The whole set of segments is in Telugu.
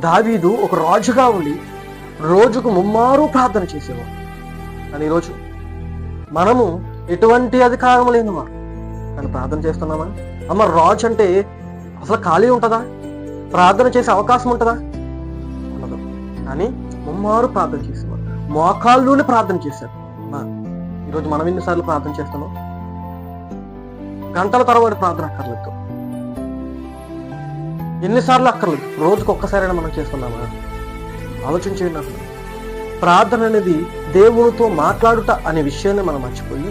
దావీదు ఒక రాజుగా ఉండి రోజుకు ముమ్మారు ప్రార్థన చేసేవాడు. కానీ ఈరోజు మనము ఎటువంటి అధికారం లేని వారు కానీ ప్రార్థన చేస్తున్నామా? అమ్మ, రాజు అంటే అసలు ఖాళీ ఉంటుందా? ప్రార్థన చేసే అవకాశం ఉంటుందా? ఉండదు. కానీ ముమ్మారు ప్రార్థన చేసేవాడు, మోకాళ్ళలోనే ప్రార్థన చేశాడు. ఈరోజు మనం ఎన్నిసార్లు ప్రార్థన చేస్తున్నాం? గంటల తరబడి ప్రార్థన అక్కర్లేదు, ఎన్నిసార్లు అక్కర్లేదు, రోజుకు ఒక్కసారైనా మనం చేస్తున్నామా? ఆలోచించేయండి. అసలు ప్రార్థన అనేది దేవునితో మాట్లాడుట అనే విషయాన్ని మనం మర్చిపోయి,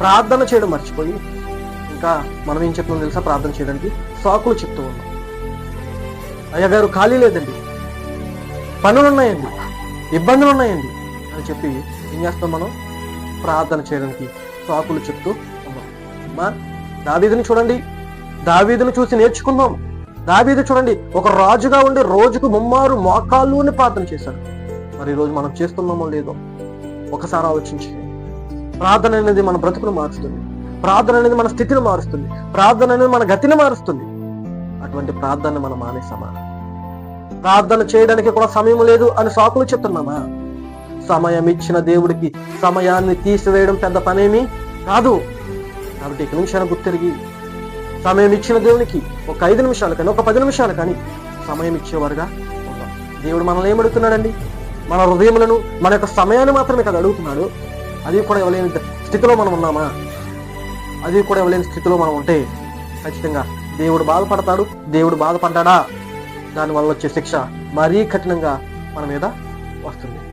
ప్రార్థన చేయడం మర్చిపోయి, ఇంకా మనం ఏం చెప్తున్నాం తెలుసా? ప్రార్థన చేయడానికి సాకులు చెప్తూ ఉన్నాం. అయ్యగారు ఖాళీ లేదండి, పనులు ఉన్నాయండి, ఇబ్బందులు ఉన్నాయండి అని చెప్పి ఏం చేస్తాం? మనం ప్రార్థన చేయడానికి సాకులు చెప్తూ ఉన్నాం. దావీదుని చూడండి, దావీదుని చూసి నేర్చుకుందాం. దావీదు చూడండి, ఒక రాజుగా ఉండి రోజుకు ముమ్మారు మోకాళ్ళుని ప్రార్థన చేశాడు. మరి ఈరోజు మనం చేస్తున్నామో లేదో ఒకసారి ఆలోచించి. ప్రార్థన అనేది మన బ్రతుకును మారుస్తుంది, ప్రార్థన అనేది మన స్థితిని మారుస్తుంది, ప్రార్థన అనేది మన గతిని మారుస్తుంది. అటువంటి ప్రార్థన మనం మానేసామా? ప్రార్థన చేయడానికి కూడా సమయం లేదు అని సాకులు చెప్తున్నామా? సమయం ఇచ్చిన దేవుడికి సమయాన్ని తీసివేయడం పెద్ద పనేమీ కాదు. కాబట్టి ఇక నుంచి గుర్తిరిగి సమయం ఇచ్చిన దేవునికి ఒక 5 నిమిషాలు కానీ ఒక 10 నిమిషాలు కానీ సమయం ఇచ్చేవారుగా ఉంటాం. దేవుడు మనల్ని ఏమడుగుతున్నాడండి? మన హృదయములను, మన యొక్క సమయాన్ని మాత్రమే కదా అడుగుతున్నాడు. అది కూడా ఇవ్వలేని స్థితిలో మనం ఉన్నామా? అది కూడా ఇవ్వలేని స్థితిలో మనం ఉంటే ఖచ్చితంగా దేవుడు బాధపడతాడు. దేవుడు బాధపడ్డా దానివల్ల వచ్చే శిక్ష మరీ కఠినంగా మన మీద వస్తుంది.